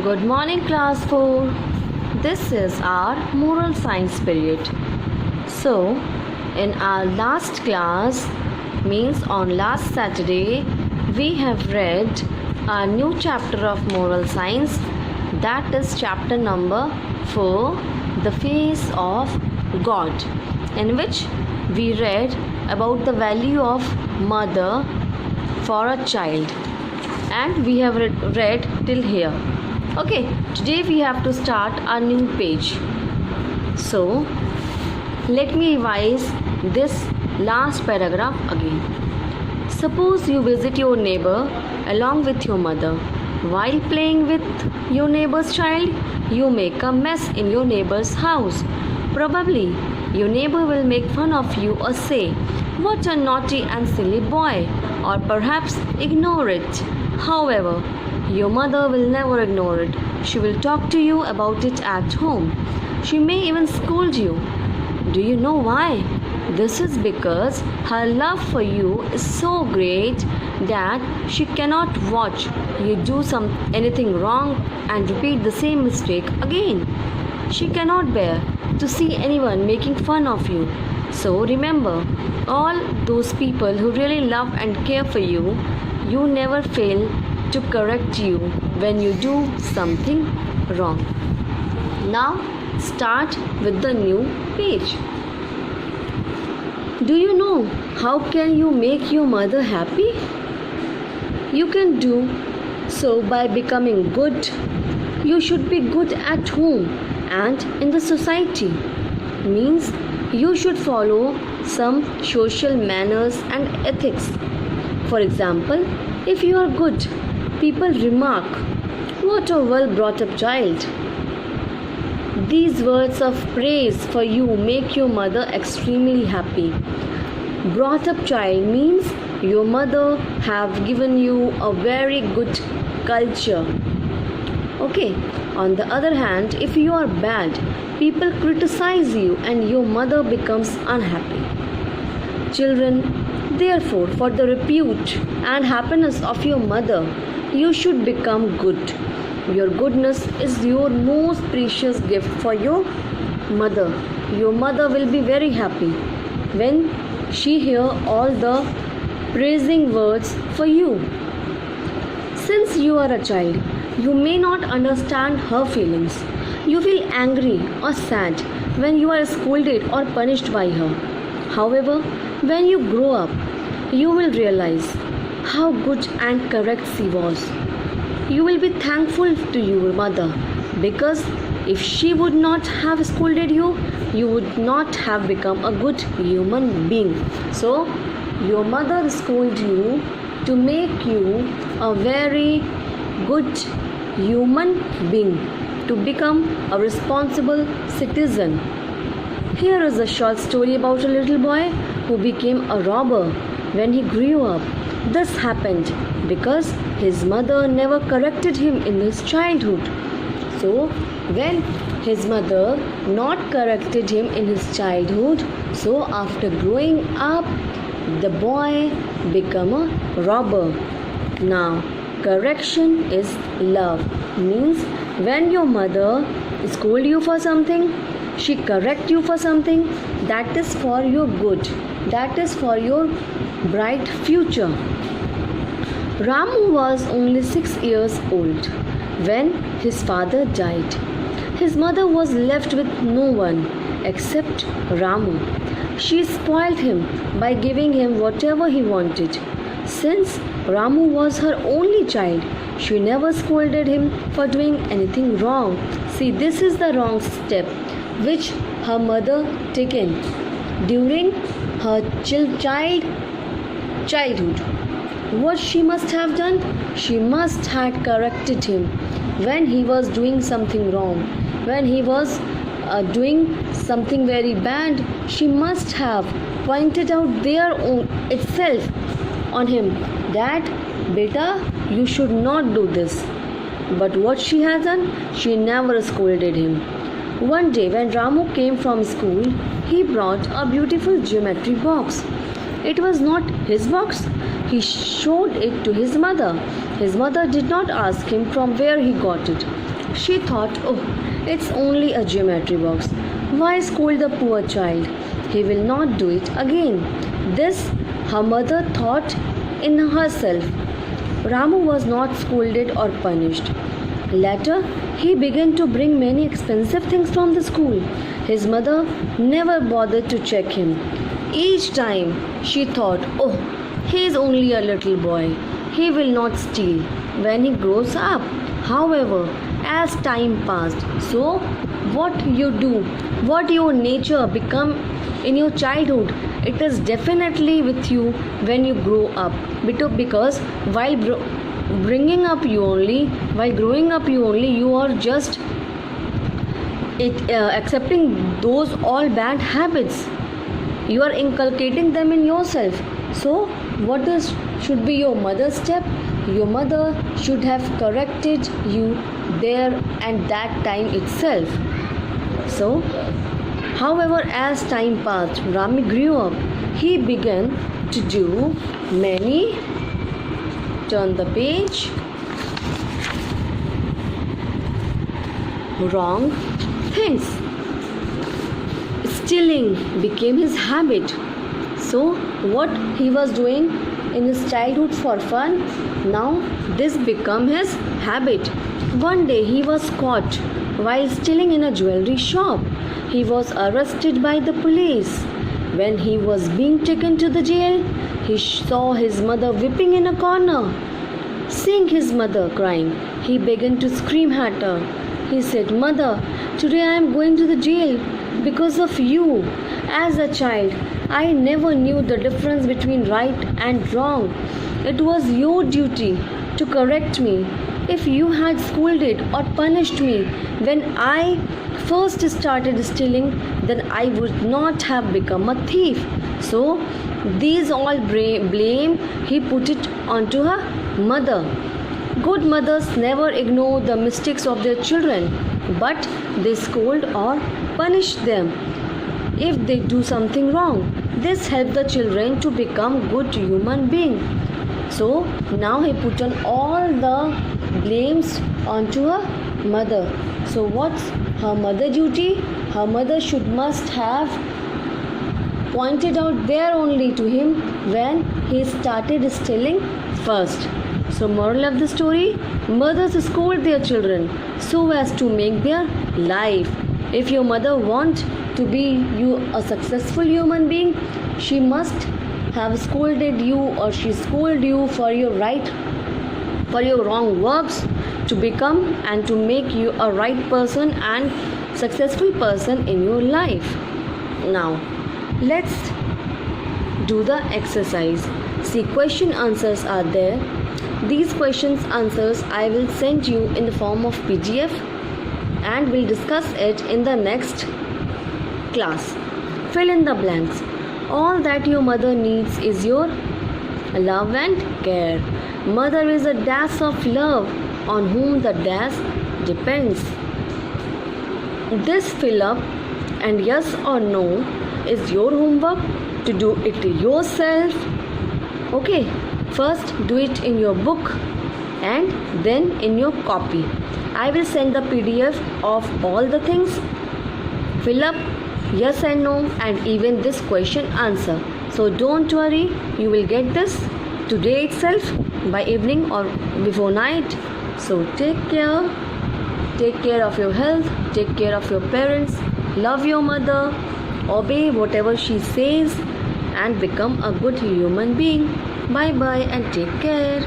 Good morning, class 4. This is our moral science period. So, in our last class, means on last Saturday, we have read a new chapter of moral science, that is chapter number 4, The Face of God, in which we read about the value of mother for a child, and we have read till here. Okay, today we have to start a new page. So, let me revise this last paragraph again. Suppose you visit your neighbor along with your mother. While playing with your neighbor's child, you make a mess in your neighbor's house. Probably, your neighbor will make fun of you or say, "What a naughty and silly boy," or perhaps ignore it. However, your mother will never ignore it. She will talk to you about it at home. She may even scold you. Do you know why? This is because her love for you is so great that she cannot watch you do anything wrong and repeat the same mistake again. She cannot bear to see anyone making fun of you. So remember, all those people who really love and care for you, you never fail to correct you when you do something wrong. Now start with the new page. Do you know how can you make your mother happy? You can do so by becoming good. You should be good at home and in the society. Means you should follow some social manners and ethics. For example, if you are good, people remark, "What a well brought up child." These words of praise for you make your mother extremely happy. Brought up child means your mother have given you a very good culture. Okay, on the other hand, if you are bad, people criticize you and your mother becomes unhappy. Children, therefore, for the repute and happiness of your mother, you should become good. Your goodness is your most precious gift for your mother. Your mother will be very happy when she hear all the praising words for you. Since you are a child, you may not understand her feelings. You feel angry or sad when you are scolded or punished by her. However, when you grow up, you will realize how good and correct she was. You will be thankful to your mother because if she would not have scolded you, you would not have become a good human being. So, your mother scolded you to make you a very good human being, to become a responsible citizen. Here is a short story about a little boy who became a robber when he grew up. This happened because his mother never corrected him in his childhood. So, when his mother not corrected him in his childhood, so after growing up, the boy became a robber. Now, correction is love. Means when your mother scold you for something, she correct you for something, that is for your good. That is for your bright future. Ramu was only 6 years old when his father died. His mother was left with no one except Ramu. She spoiled him by giving him whatever he wanted. Since Ramu was her only child, she never scolded him for doing anything wrong. See, this is the wrong step which her mother taken during her childhood. What she must have done? She must have corrected him when he was doing something wrong. When he was doing something very bad, she must have pointed out their own itself on him that, "Beta, you should not do this." But what she has done? She never scolded him. One day when Ramu came from school, he brought a beautiful geometry box. It was not his box. He showed it to his mother. His mother did not ask him from where he got it. She thought, oh, it's only a geometry box. Why scold the poor child? He will not do it again. This her mother thought in herself. Ramu was not scolded or punished. Later, he began to bring many expensive things from the school. His mother never bothered to check him. Each time she thought, oh, he is only a little boy. He will not steal when he grows up. However, as time passed, so what you do, what your nature become in your childhood, it is definitely with you when you grow up. Because while growing up you only, you are just accepting those all bad habits. You are inculcating them in yourself. So should be your mother's step? Your mother should have corrected you there and that time itself. So however, as time passed, Rami grew up. He began to do many, turn the page, wrong things. Stealing became his habit. So, what he was doing in his childhood for fun, now this became his habit. One day he was caught while stealing in a jewelry shop. He was arrested by the police. When he was being taken to the jail, he saw his mother weeping in a corner. Seeing his mother crying, he began to scream at her. He said, "Mother, today I am going to the jail because of you. As a child, I never knew the difference between right and wrong. It was your duty to correct me. If you had scolded or punished me when I first started stealing, then I would not have become a thief." So, these all blame he put it onto her mother. Good mothers never ignore the mistakes of their children, but they scold or punish them if they do something wrong. This helps the children to become good human beings. So now he put on all the blames onto her mother. So what's her mother duty? Her mother must have pointed out there only to him when he started stealing first. So moral of the story, mothers scold their children so as to make their life. If your mother wants to be you a successful human being, she must have scolded you or she scolded you for your wrong works to become and to make you a right person and successful person in your life. Now let's do the exercise. See, question answers are there. These questions answers I will send you in the form of PDF and we'll discuss it in the next class. Fill in the blanks. All that your mother needs is your love and care. Mother is a dash of love on whom the dash depends. This fill up and yes or no is your homework to do it yourself. Okay, first do it in your book and then in your copy. I will send the PDF of all the things. Fill up yes and no and even this question answer. So don't worry, you will get this today itself by evening or before night. So take care of your health, take care of your parents, love your mother, obey whatever she says and become a good human being. Bye bye and take care.